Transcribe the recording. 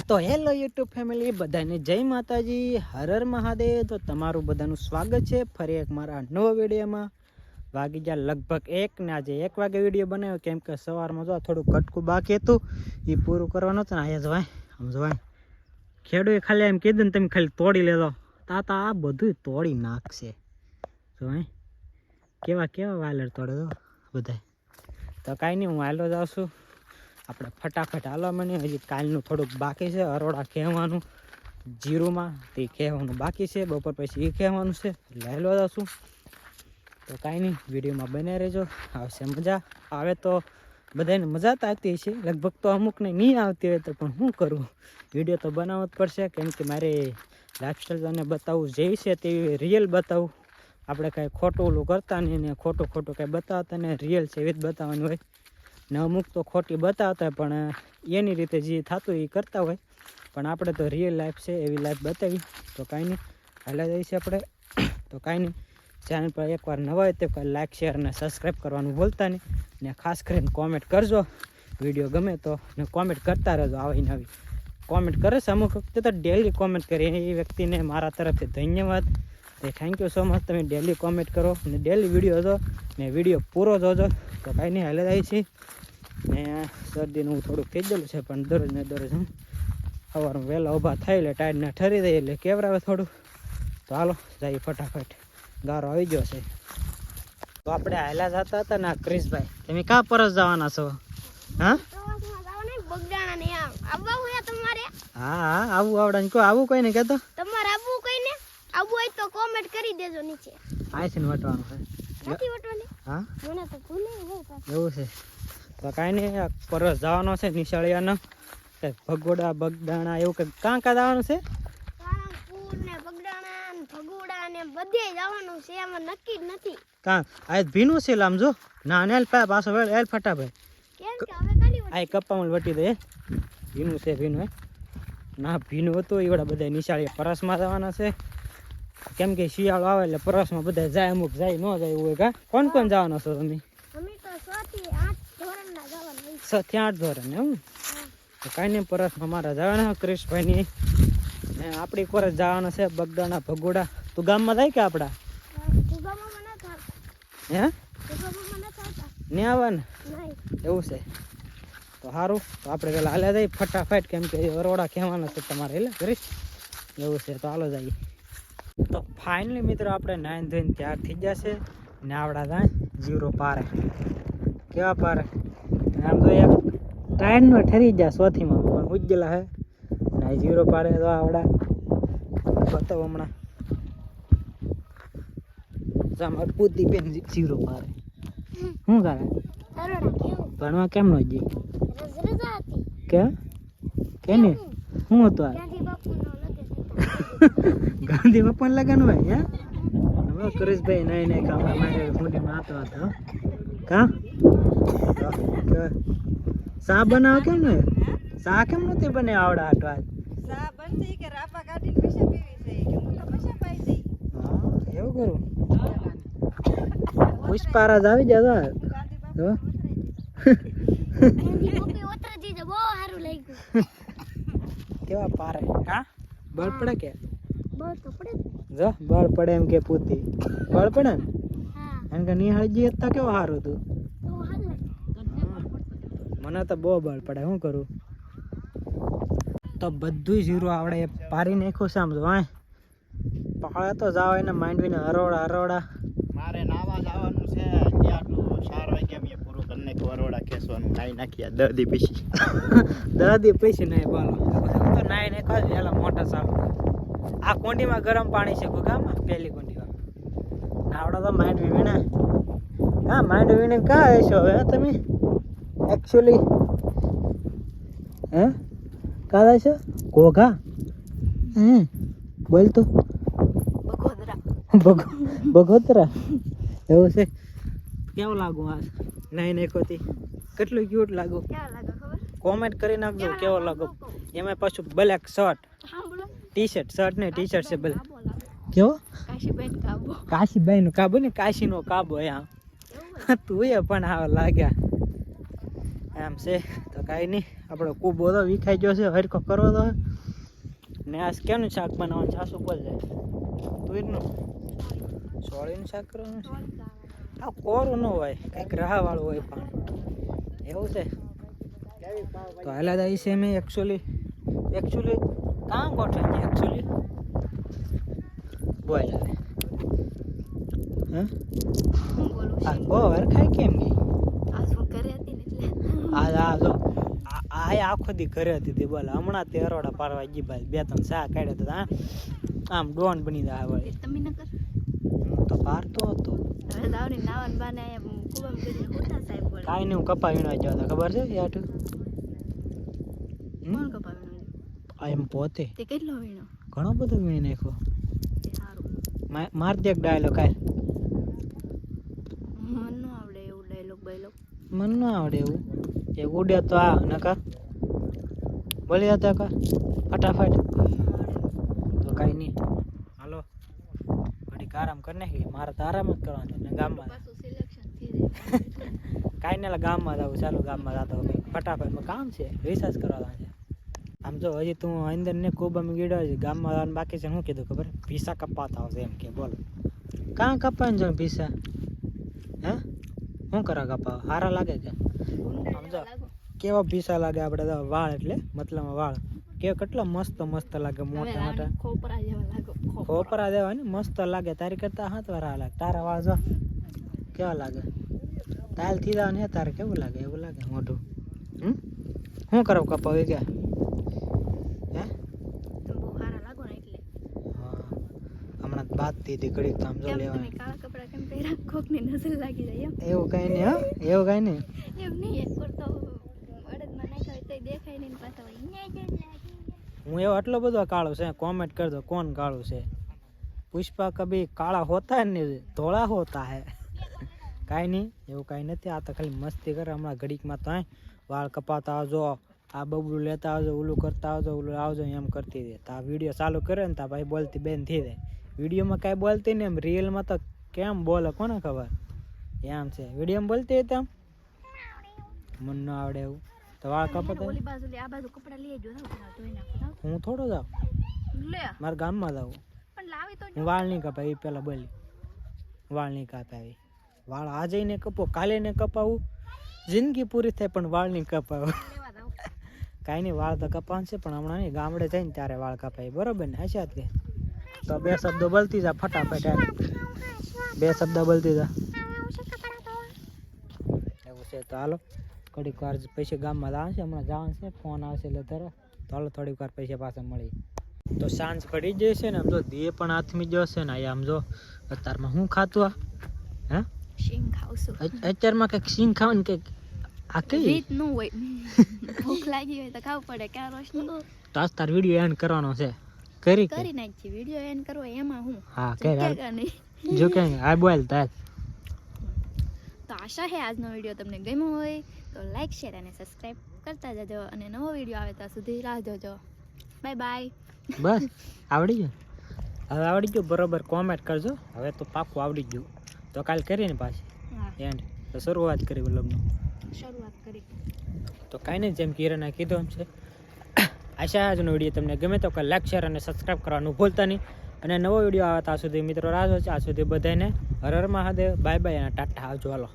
તો hello YouTube family, બધાને જય માતાજી, હર હર મહાદેવ। તો તમારું બધાનું સ્વાગત છે ફરી એક મારા નવા વિડીયોમાં। વાગી ગયા લગભગ 1 ને આજે 1 વાગે વિડીયો બનાવ્યો, કેમ કે સવારમાં જો થોડું કટકું બાકી હતું એ પૂરું કરવાનું હતું ને। અહીંયા જોવાય ખેડૂએ ખાલી એમ કીધું ને તમે ખાલી તોડી લેજો, તાતા આ બધું તોડી નાખશે। જોવાય કેવા કેવા વાલર તોડે તો બધા। તો કાંઈ નહીં, હું હાલો જાઉં છું આપણે ફટાફટ હાલવા માંડીએ। હજી કાલનું થોડુંક બાકી છે, અરોડા કહેવાનું જીરુમાં તે કહેવાનું બાકી છે, બપોર પછી એ કહેવાનું છે, એટલે હાલવા જાઉં। તો કાંઈ નહીં, વિડીયોમાં બને રહેજો, આવશે મજા। આવે તો બધાને મજા તો આવતી હશે, લગભગ તો અમુકને નહીં આવતી હોય તો પણ શું કરું, વિડીયો તો બનાવવો જ પડશે, કેમ કે મારે લાઈફસ્ટાઈલ તને બતાવવું જેવી છે તેવી રિયલ બતાવું। આપણે કાંઈ ખોટું ઓલું કરતા નહીં ને ખોટું કાંઈ બતાવતા ને રિયલ છે એવી જ બતાવવાની હોય ને। અમુક તો ખોટી બતાવતા હોય પણ એની રીતે જે થતું એ કરતા હોય, પણ આપણે તો રિયલ લાઈફ છે એવી લાઈફ બતાવી। તો કાંઈ નહીં, હાલા જઈએ છીએ આપણે। તો કાંઈ નહીં, ચેનલ પર એકવાર નવા હોય તો લાઈક શેર અને સબસ્ક્રાઈબ કરવાનું ભૂલતા નહીં, ને ખાસ કરીને કોમેન્ટ કરજો, વિડીયો ગમે તો ને કોમેન્ટ કરતા રહેજો। આવી નવી કોમેન્ટ કરે છે અમુક વખતે તો ડેલી કોમેન્ટ કરી, એ વ્યક્તિને મારા તરફથી ધન્યવાદ, તે થેન્ક યુ સો મચ। તમે ડેલી કોમેન્ટ કરો ને ડેલી વિડીયો જો ને વિડીયો પૂરો જોજો। તો કાંઈ નહીં, હાલે જાય છે ને શરદીનું થોડુંક થઈ ગયેલું છે, પણ દરરોજ ને દરરોજ હું સવારમાં વહેલા ઊભા થાય એટલે ટાઈડને ઠરી દઈએ એટલે કેવરાવે થોડું। તો હાલો જઈએ ફટાફટ, ગારો આવી ગયો છે। તો આપણે હાલા જતા હતા ને ક્રિશભાઈ, તમે ક્યાં પરસ જવાના છો? હા હા હા, આવું આવડે ને કોઈ આવું કોઈ ને કહેતો તમારે આવું કઈ ને આવું હોય તો કોમેન્ટ કરી દેજો નીચે। આ છે ને વટવાનું છે નથી વટવાની? હા મને તો ભૂલે ગઈ એવું છે। તો કાંઈ નહીં, પરસ જવાનો છે નિશાળિયાનો, ભગોડા બગદાણા એવું કંઈક કાં જવાનું છે, કાળાપુર ને બગડાણા ને ભગોડા ને બધે જવાનું છે, એમાં નક્કી જ નથી કાં આ ભીનું છે આમ જો ના ને પાછો એલ ફટાભાઈ, કેમ કે હવે કાલી આ કપ્પામાં વટી દે, ભીનું છે ભીનું હે ના ભીનું હતું એ બધા બધા નિશાળીએ પરસમાં જવાના છે, કેમ કે શિયાળો આવે એટલે પરસમાં બધા જાય, અમુક જાય ન જાય એવું હોય। કા કોણ કોણ જવાનો છો તમે? અમે તો 6 થી 8 ધોરણના જવાનું 6 થી 8 ધોરણ એમ? તો કાંઈ નહીં, પરસમાં મારા જવાના ક્રિશભાઈની ને આપણી પરસ જવાના છે બગદાણા ભગોડા। તું ગામમાં જાય કે આપણા ભૂગામાં મને થાતા હે ભૂગામાં મને થાતા ને આવવાને નહીં એવું છે? તો સારું, તો આપણે પેલા હાલે જઈએ ફટાફટ, કેમ કે અરોડા કહેવાના છે તમારે એટલે કરીશ એવું છે। તો હાલો જઈએ। તો ફાઇનલી મિત્રો આપણે નાઈન ધોઈને તૈયાર થઈ જશે ને આવડા જાય જીરો પારે, કેવા પારે આમ તો એક ટાયરનો ઠરી જાય સોથીમાં પણ ઉજ્જેલા હે ને જીરો પારે તો આવડા બતાવો હમણાં જામ પૂતી બેન જીરો પારે શું કરે અરોડા કેવું ભણવા કેમ નો જી રજા હતી કે ને શું હતું આ ગાંધી બાપુનો લગે ગાંધી બાપા લગન હોય હે? હવે કરીશભાઈ નહીં નહીં કામ મારે મોઢીમાં આતો હતો કા ચા બનાવ કેમ ને ચા કેમ નથી બને આવડા આટો આજ ચા બનશે કે રાપા કાઢીને પૈસા પીવી છે કે હું તો પૈસા પાઈ દઈ। હા એવું કરું, પુષ્પારાજ આવી જતો તો ગાંધી બાપુ ઓતરાજી તો બહુ સારું લાગ્યું। કેવા પારે હા બળ પડે કે બહુ તો પડે જો બળ પડે એમ કે પૂતી બળ પડે ને હા એમ કે નિહાળજી હતા કેવું સારું હતું, બહુ સારું મને તો બહુ બળ પડે, શું કરું। તો બધું જીરું આવડે એ પારી નાખ્યું છે, આમ જો હા પાળે તો જાવ એને માંડવીને અરોડા મારે નાવા જવાનું છે, આટલું 4 વાગ્યા મેં પૂરું કરી નાખ્યું, અરોડા ખેસવાનું નાઈ નાખ્યા 10 દી પછી 10 દી પછી નહીં બોલો તો નાઈ ને કાલ વેલા મોટા ચાલુ આ કોંડીમાં ગરમ પાણી છે ગામમાં પહેલી કોંડીમાં આવડા તો માંડવી વીણા હા માંડવી વીણે કાં હશો હવે તમે એકચ્યુઅલી હે કાં છે ઘોઘા હે બોલ તો બગોતરા એવું છે। કેવું લાગુ આ નાઈ નાખોતી કેટલું ક્યુટ લાગુ, કેવા લાગે ખબર? કોમેન્ટ કરી નાખજો કેવો લાગો। એમાં પાછું બ્લેક શર્ટ સાંભળો ટી શર્ટ શર્ટ ને ટી શર્ટ છે બ્લેક કેવો કાશીબેન કાબો કાશીબાઈ નો કાબો ને કાશી નો કાબો તું એ પણ આવા લાગ્યા એમ છે તો કાંઈ નહીં આપણો ખૂબ બધો વિખાઈ ગયો છે હરખો કરવો તો ને આ કેનું શાક બનાવવાનું સાસુ બોલ જાય તુરનું સોળીનું શાક કરવાનું છે આ કોરું ન હોય કંઈક રાહાવાળું હોય પણ એવું છે તો હાલા દઈ છે મેં એકચ્યુઅલી કામ ગોઠવે છે એકચ્યુઅલી બોલ હવે હું બોલું આ બહુ વરખાય કેમ ગઈ આ શું કરે હતી ને એટલે આ જો આ આખો દી ઘરે હતી બોલ હમણાં તે અરોડા પારવા ગઈ ભાઈ 2-3 શાક કાઢ્યા હતા આમ ડોન બની જાય વળી તમે ન કર હું તો પારતો હતો હવે દાવની નાવન બાને કુબમ કરીને હોતા સાહેબ બોલે કાંઈ નહીં હું કપા વીણવા ગયો હતો ખબર છે યાર કોણ કપાવવાનું આ એમ પોતે તે કેટલો વીણો ઘણો બધો વીણી નાખ્યો તે સારું માર દે એક ડાયલોગ કાંઈ મન ન આવડે એવું ડાયલોગ બાયલોગ મને ન આવડે એવું એ ઉડે તો આ નકર બોલી હતા કા ફટાફટ તો કાંઈ નહીં હાલો ઘડીક આરામ કરી નાખી મારે તો આરામ જ કરવાનો છે ને ગામમાં પાછું સિલેક્શન થઈ જાય કાંઈ નહીં ગામમાં જવું ચાલુ ગામમાં જતો ફટાફટમાં કામ છે રિસર્ચ કરવાના છે આમ જો હજી તું અંદર ને ખૂબ અમે ગીડો છે ગામમાં જવાનું બાકી છે શું કીધું ખબર પીસા કપાતા આવશે એમ કે બોલો કાં કપાઈને જો પીસા હે શું કરા કપાવ સારા લાગે કે સમજો કેવા પીસા લાગે આપણે તો વાળ એટલે મતલબ વાળ કે કેટલા મસ્ત મસ્ત લાગે મોટા મોટા ખોપરા જેવા લાગો ખોપરા દેવા ને મસ્ત લાગે તારી કરતા હાથ વાર લાગે તારા વાળ જો કેવા લાગે તાલ થી જાવ ને તારે કેવું લાગે એવું લાગે મોઢું શું કરો કપાવ ગયા હે તમે બહુ સારા લાગો ને એટલે હા હમણાં બાદ દીધી ઘડીક તો આમ જો કેમ લેવા તમે કાળા કપડા કેમ પહેર્યા કોકની નજર લાગી જાય એવું કઈ નહીં હા એવું કઈ નહીં એમ નહીં એક કરતો અડદમાં નાખ્યા હોય તોય દેખાય નહીં ને પાછા હોય ન્યા જ લાગી હું એવો આટલો બધો કાળો છે કોમેન્ટ કરજો કોણ કાળું છે પુષ્પા કભી કાળા હોતા નહીં ધોળા હોતા હે કાંઈ નહીં એવું કાંઈ નથી આ તો ખાલી મસ્તી કરે હમણાં ઘડીકમાં તો વાળ કપાતા આવજો આ બબડું લેતા આવજો ઓલું કરતા આવજો ઓલું આવજો એમ કરતી દે તો આ વિડીયો ચાલુ કરે ને તો ભાઈ બોલતી બેન થઈ જાય વિડીયોમાં કાંઈ બોલતી ને એમ રિયલમાં તો કેમ બોલે કોને ખબર એમ છે વિડીયોમાં બોલતી હતી આમ મને ન આવડે એવું તો વાળ કપાતા ઓલી બાજુ લે આ બાજુ કપડા લઈ જો ધોઈ નાખો હું થોડો જાઉં લે મારા ગામમાં જાઉં પણ લાવી તો હું વાળ નહીં કપાય એ પહેલાં બોલી વાળ નહીં કાપાવી વાળ આજે ને કપો કાલે ને કપાવું જિંદગી પૂરી થાય પણ વાળ નહીં કપાવું લેવા જાવ કાંઈ નહીં વાળ તો કપાવશે છે પણ હમણાં નહીં ગામડે જઈને ત્યારે વાળ કપાય બરોબર ને હશે કે તો 2 શબ્દો બોલતી જા ફટાફટ 2 શબ્દો બોલતી જા એવું છે તો હાલો ઘડીક વાર પૈસા ગામમાં આવશે હમણાં જવાનું છે ફોન આવશે એટલે તરત તો હાલો થોડીક વાર પૈસા પાછા મળી તો સાંજ પડી જશે ને આમ જો દીએ પણ હાથમી જશે ને આમ જો અત્યારમાં હું ખાતું આ હે શીંગ ખાવશું અત્યારમાં કંઈક સિંગ ખાવાનું કંઈક આ કઈ રીત નું હોય ભૂખ લાગી હોય તો ખાવું પડે ક્યાં રોશની તો આજ તાર વિડીયો એન્ડ કરવાનો છે કરી કરી નાખી વિડીયો એન્ડ કરવો એમાં હું હા કે નહીં જો કે આ બોલ તાર તો આશા છે આજનો વિડીયો તમને ગમ્યો હોય તો લાઈક શેર અને સબસ્ક્રાઇબ કરતા જજો અને નવો વિડીયો આવે ત્યાં સુધી રાહ જોજો બાય બાય બસ આવડી ગયું હવે આવડી ગયું બરોબર કોમેન્ટ કરજો હવે તો પાક્કું આવડી ગયું તો કાલ કરીને પાછી હા એન્ડ તો શરૂઆત કરી વ્લોગનો શરૂઆત કરી તો કાંઈ નહીં જેમ કિરણે કીધું એમ છે આશા આજનો વિડીયો તમને ગમે તો લાઈક શેર અને સબસ્ક્રાઈબ કરવાનું ભૂલતા નહીં અને નવો વિડીયો આવે ત્યાં સુધી મિત્રો રાહ જોશે આ સુધી બધાને હર હર મહાદેવ બાય બાય અને ટાટા આવજો હાલો